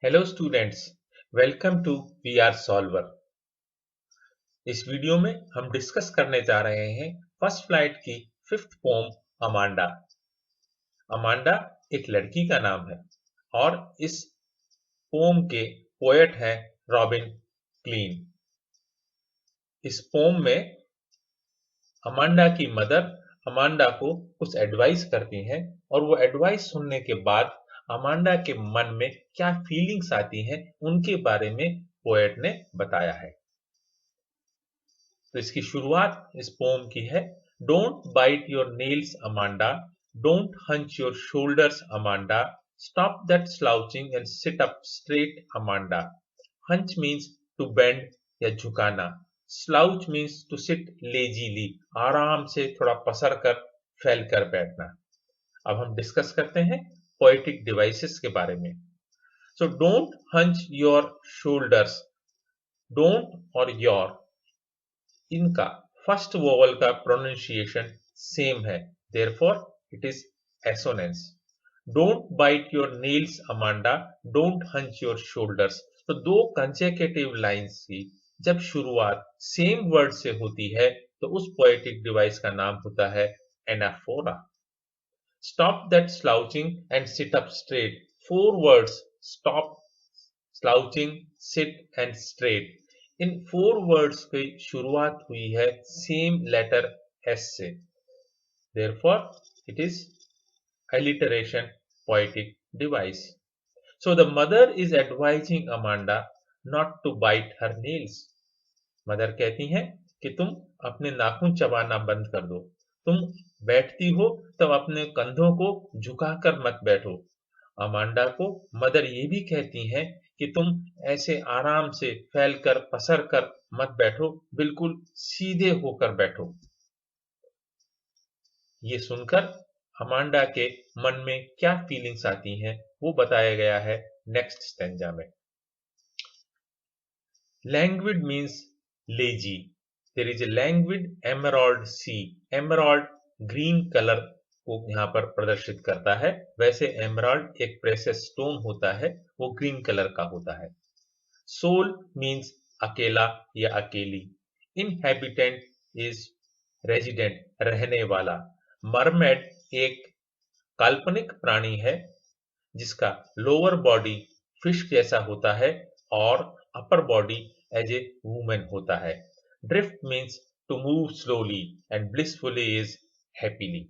Hello students, welcome to VR solver. इस video में हम डिस्कस करने जा रहे हैं फर्स्ट फ्लाइट की फिफ्थ पोम अमांडा। अमांडा एक लड़की का नाम है और इस पोम के पोएट हैं रॉबिन क्लीन। इस पोम में अमांडा की मदर अमांडा को कुछ एडवाइस करती हैं और वो एडवाइस सुनने के बाद अमांडा के मन में क्या फीलिंग्स आती हैं उनके बारे में पोएट ने बताया है। तो इसकी शुरुआत इस पोम की है। Don't bite your nails Amanda, don't hunch your shoulders Amanda, stop that slouching and sit up straight Amanda. Hunch means to bend या झुकाना, slouch means to sit lazily, आराम से थोड़ा पसर कर फैल कर बैठना। अब हम डिस्कस करते हैं पोएटिक डिवाइसेस के बारे में। So don't hunch your shoulders, don't और योर इनका फर्स्ट वोवल का प्रोनाउंसिएशन सेम है, therefore it is assonance. Don't bite your nails Amanda, don't hunch your shoulders. तो दो कंसेक्यूटिव लाइंस की जब शुरुआत सेम वर्ड से होती है तो उस पोएटिक डिवाइस का नाम होता है anaphora. Stop that slouching and sit up straight, four words, stop, slouching, sit and straight, in four words की शुरुआत हुई है सेम लेटर एस से, therefore it is alliteration poetic device. So the mother is advising Amanda not to bite her nails. Mother कहती हैं कि तुम अपने नाखून चबाना बंद कर दो, तुम बैठती हो तब अपने कंधों को झुकाकर मत बैठो। अमांडा को मदर ये भी कहती हैं कि तुम ऐसे आराम से फैलकर पसर कर मत बैठो, बिल्कुल सीधे होकर बैठो। ये सुनकर अमांडा के मन में क्या फीलिंग्स आती हैं वो बताया गया है नेक्स्ट स्टेंजा में। Languid means lazy, there is a languid emerald sea. Emerald green colour को यहाँ पर प्रदर्शित करता है, वैसे एमराल्ड एक प्रेशियस स्टोन होता है, वो ग्रीन कलर का होता है। सोल मीन्स अकेला या अकेली। इनहैबिटेंट इज रेजिडेंट, रहने वाला। मरमेड एक काल्पनिक प्राणी है जिसका लोअर बॉडी फिश जैसा होता है और upper body as a women होता है। Drift means to move slowly and blissfully is happily.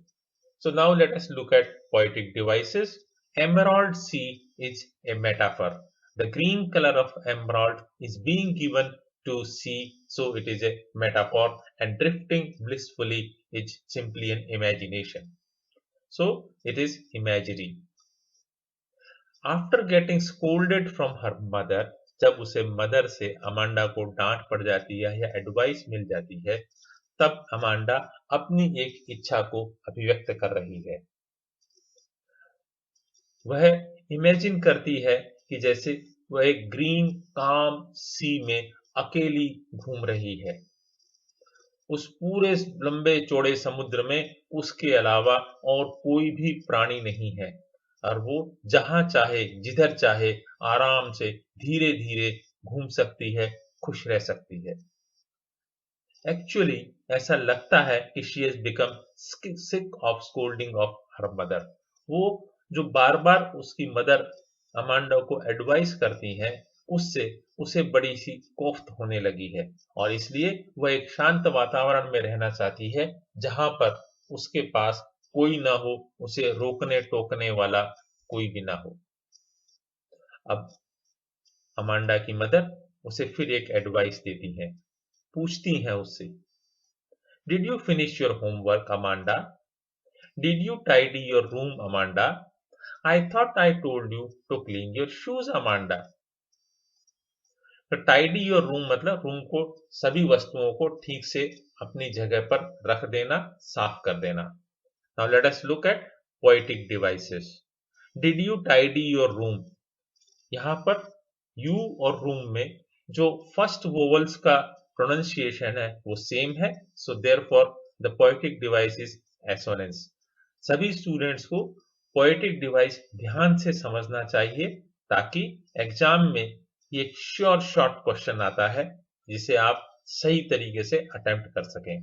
So now let us look at poetic devices. Emerald sea is a metaphor. The green color of emerald is being given to sea, so it is a metaphor, and drifting blissfully is simply an imagination. So it is imagery. After getting scolded from her mother, जब उसे mother से Amanda को डांट पड़ जाती है या advice मिल जाती है, तब अमांडा अपनी एक इच्छा को अभिव्यक्त कर रही है। वह इमेजिन करती है कि जैसे वह एक ग्रीन काम सी में अकेली घूम रही है। उस पूरे लंबे चौड़े समुद्र में उसके अलावा और कोई भी प्राणी नहीं है और वो जहां चाहे जिधर चाहे आराम से धीरे धीरे घूम सकती है, खुश रह सकती है। एक्चुअली ऐसा लगता है कि she has become sick of scolding of her mother. वो जो बार बार उसकी मदर अमांडा को एडवाइस करती हैं उससे उसे बड़ी सी कोफ्त होने लगी है और इसलिए वह एक शांत वातावरण में रहना चाहती है जहां पर उसके पास कोई ना हो, उसे रोकने टोकने वाला कोई भी ना हो। अब अमांडा की मदर उसे फिर एक एडवाइस देती है, पूछती हैं उससे, did you finish your homework Amanda, did you tidy your room Amanda, I thought I told you to clean your shoes, Amanda. तो टाइडी योर रूम मतलब रूम को, सभी वस्तुओं को ठीक से अपनी जगह पर रख देना, साफ कर देना। Now let us look at poetic devices. Did you tidy your room? यहाँ पर you और room में जो फर्स्ट वोवल्स का प्रोनाउंसिएशन है वो सेम है, so therefore the poetic device is assonance. सभी स्टूडेंट्स को पोएटिक डिवाइस ध्यान से समझना चाहिए ताकि एग्जाम में ये एक श्योर शॉर्ट क्वेश्चन आता है जिसे आप सही तरीके से अटेम्प्ट कर सकें।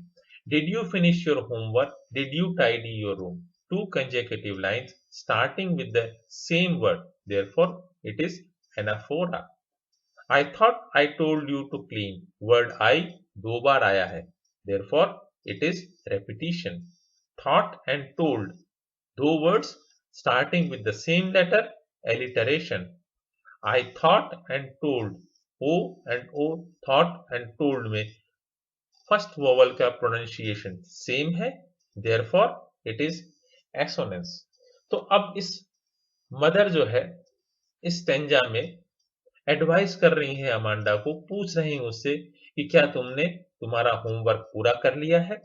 Did you finish your homework? Did you tidy your room? To consecutive lines starting with the same word, therefore it is anaphora. I thought I told you to clean. Word I 2 बार आया है. Therefore, it is repetition. Thought and told, 2 words starting with the same letter, alliteration. I thought and told, O and O, thought and told में first vowel का pronunciation same है. Therefore, it is assonance. तो अब इस mother जो है इस stanza में एडवाइस कर रही हैं अमांडा को, पूछ रही हैं उससे कि क्या तुमने तुम्हारा होमवर्क पूरा कर लिया है।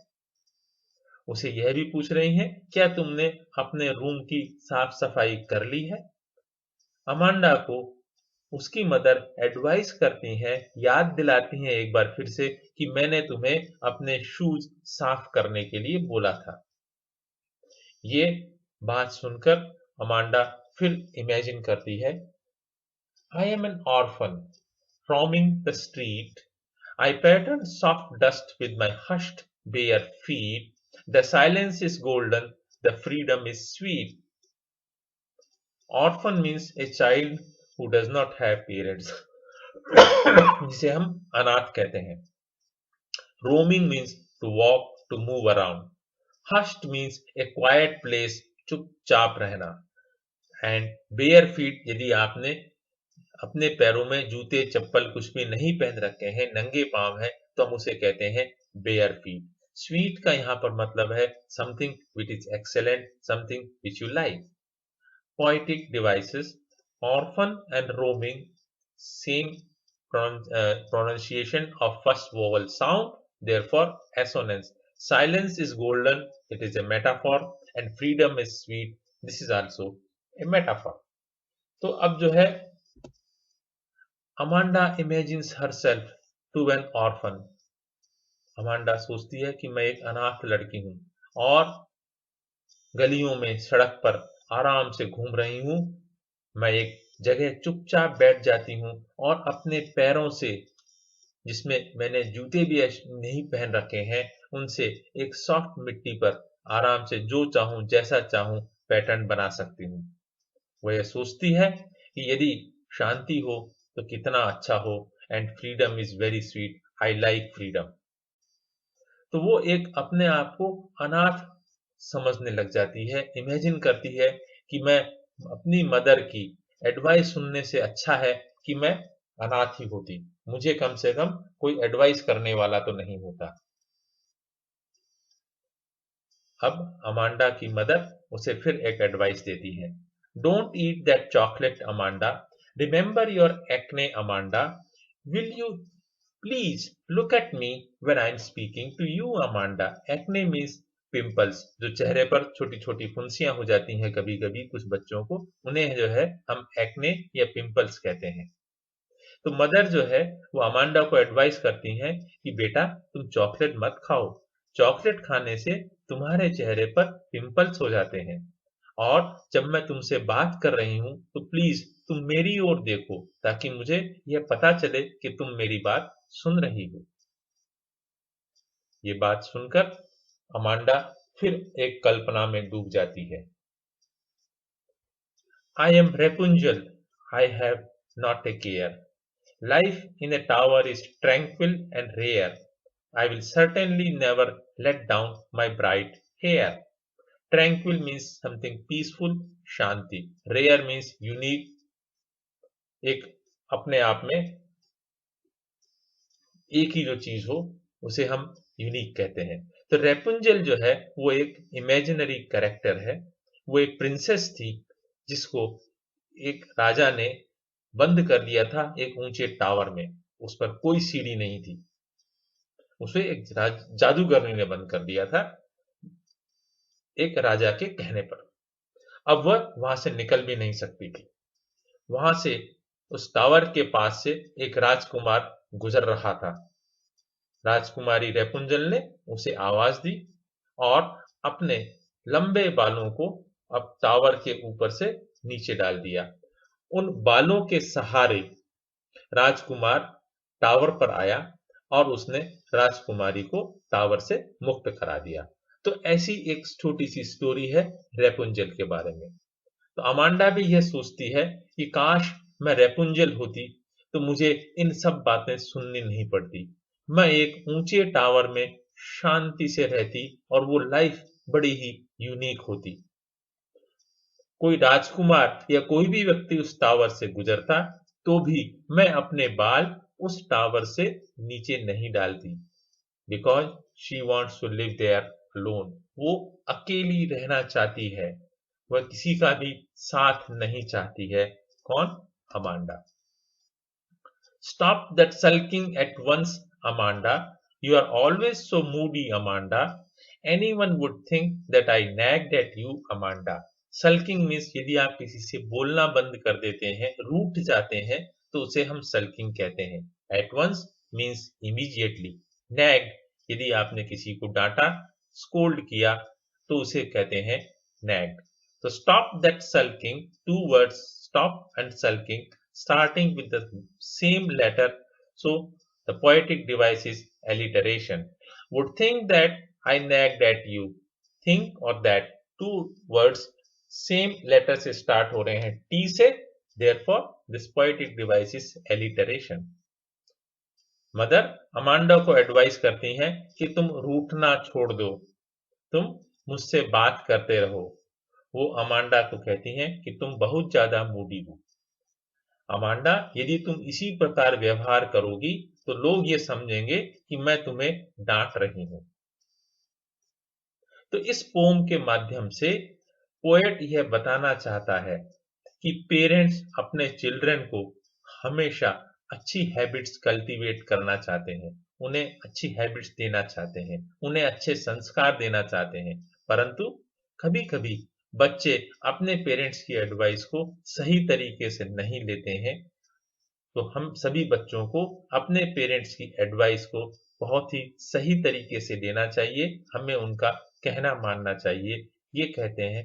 उसे यह भी पूछ रही हैं क्या तुमने अपने रूम की साफ सफाई कर ली है। अमांडा को उसकी मदर एडवाइस करती हैं, याद दिलाती हैं एक बार फिर से कि मैंने तुम्हें अपने शूज साफ करने के लिए बोला था। ये बात सुनकर अमांडा फिर इमेजिन करती है, I am an orphan, roaming the street. I pattern soft dust with my hushed bare feet. The silence is golden, the freedom is sweet. Orphan means a child who does not have parents, जिसे हम अनाथ कहते हैं। Roaming means to walk, to move around. Hushed means a quiet place, चुपचाप रहना। And bare feet, यदि आपने अपने पैरों में जूते चप्पल कुछ भी नहीं पहन रखे हैं, नंगे पांव हैं, तो हम उसे कहते हैं बेयर फीट। स्वीट का यहाँ पर मतलब है something which is excellent, something which you like. Poetic devices, orphan and roaming, same pronunciation of first vowel sound, therefore assonance. Silence is golden, it is a metaphor, and freedom is sweet, this is also a metaphor. तो अब जो है Amanda imagines herself to an orphan. Amanda सोचती है कि मैं एक अनाथ लड़की हूं और गलियों में सड़क पर आराम से घूम रही हूं। मैं एक जगह चुपचाप बैठ जाती हूं और अपने पैरों से, जिसमें मैंने जूते भी नहीं पहन रखे हैं, उनसे एक सॉफ्ट मिट्टी पर आराम से जो चाहूं जैसा चाहूं पैटर्न बना सकती हूं। वह यह सोचती है कि यदि शांति हो तो कितना अच्छा हो, and freedom is very sweet, I like freedom. तो वो एक अपने आप को अनाथ समझने लग जाती है, इमेजिन करती है कि मैं अपनी मदर की एडवाइस सुनने से अच्छा है कि मैं अनाथ ही होती, मुझे कम से कम कोई एडवाइस करने वाला तो नहीं होता। अब अमांडा की मदर उसे फिर एक एडवाइस देती है, don't eat that chocolate Amanda, remember your acne Amanda, will you please look at me when I'm speaking to you Amanda। acne means pimples, जो चेहरे पर छोटी छोटी फुंसियां हो जाती हैं कभी कभी कुछ बच्चों को, उन्हें जो है हम एक्ने या पिंपल्स कहते हैं। तो मदर जो है वो अमांडा को एडवाइस करती हैं कि बेटा तुम चॉकलेट मत खाओ, चॉकलेट खाने से तुम्हारे चेहरे पर पिंपल्स हो जाते हैं, और जब मैं तुमसे बात कर रही हूं तो प्लीज तुम मेरी ओर देखो ताकि मुझे यह पता चले कि तुम मेरी बात सुन रही हो। ये बात सुनकर अमांडा फिर एक कल्पना में डूब जाती है। I am Rapunzel, I have not a care. Life in a tower is tranquil and rare. I will certainly never let down my bright hair. Tranquil means something peaceful, Shanti. Rare means unique, एक अपने आप में एक ही जो चीज हो उसे हम यूनिक कहते हैं। तो रेपुंजल जो है वो एक इमेजिनरी कैरेक्टर है, वो एक प्रिंसेस थी जिसको एक राजा ने बंद कर दिया था एक ऊंचे टावर में, उस पर कोई सीढ़ी नहीं थी, उसे एक जादूगरनी ने बंद कर दिया था एक राजा के कहने पर। अब वह वहां से निकल भी नहीं सकती थी। वहां से उस टावर के पास से एक राजकुमार गुजर रहा था। राजकुमारी रेपुंजल ने उसे आवाज दी और अपने लंबे बालों को अब टावर के ऊपर से नीचे डाल दिया, उन बालों के सहारे राजकुमार टावर पर आया और उसने राजकुमारी को टावर से मुक्त करा दिया। तो ऐसी एक छोटी सी स्टोरी है रेपुंजल के बारे में। तो अमांडा भी यह सोचती है कि काश मैं रेपुंजल होती तो मुझे इन सब बातें सुननी नहीं पड़ती। मैं एक ऊंचे टावर में शांति से रहती और वो लाइफ बड़ी ही यूनिक होती। कोई राजकुमार या कोई भी व्यक्ति उस टावर से गुजरता तो भी मैं अपने बाल उस टावर से नीचे नहीं डालती, because she wants to live there alone. वो अकेली रहना चाहती है, वह किसी का भी साथ नहीं चाहती है। कौन? Amanda. Stop that sulking at once, Amanda. You are always so moody, Amanda. Anyone would think that I nagged at you, Amanda. Sulking means यदि आप किसी से बोलना बंद कर देते हैं, रूठ जाते हैं, तो उसे हम sulking कहते हैं। At once means immediately. Nagged यदि आपने किसी को डांटा, scold किया, तो उसे कहते हैं nagged. So stop that sulking. Two words, stop and sulking, starting with the same letter. So the poetic device is alliteration. Would think that I nagged at you. Think or that. Two words same letter से start हो रहे हैं T से, therefore this poetic device is alliteration. Mother Amanda को advice करती हैं कि तुम रूठना छोड़ दो, तुम मुझसे बात करते रहो। वो अमांडा को कहती हैं कि तुम बहुत ज्यादा मूडी हो। अमांडा, यदि तुम इसी प्रकार व्यवहार करोगी तो लोग ये समझेंगे कि मैं तुम्हें डांट रही हूं। तो इस पोम के माध्यम से पोएट यह बताना चाहता है कि पेरेंट्स अपने चिल्ड्रन को हमेशा अच्छी हैबिट्स कल्टीवेट करना चाहते हैं, उन्हें अच्छी हैबिट्स देना चाहते हैं, उन्हें अच्छे संस्कार देना चाहते हैं, परंतु कभी कभी बच्चे अपने पेरेंट्स की एडवाइस को सही तरीके से नहीं लेते हैं। तो हम सभी बच्चों को अपने पेरेंट्स की एडवाइस को बहुत ही सही तरीके से लेना चाहिए, हमें उनका कहना मानना चाहिए, ये कहते हैं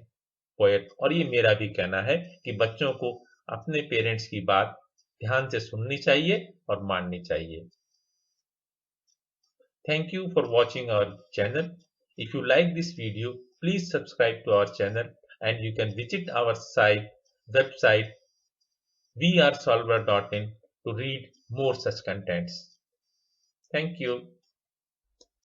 पोएट। और ये मेरा भी कहना है कि बच्चों को अपने पेरेंट्स की बात ध्यान से सुननी चाहिए और माननी चाहिए। Thank you for watching our channel. If you like this video, please subscribe to our channel and you can visit our website wearesolver.in to read more such contents. Thank you.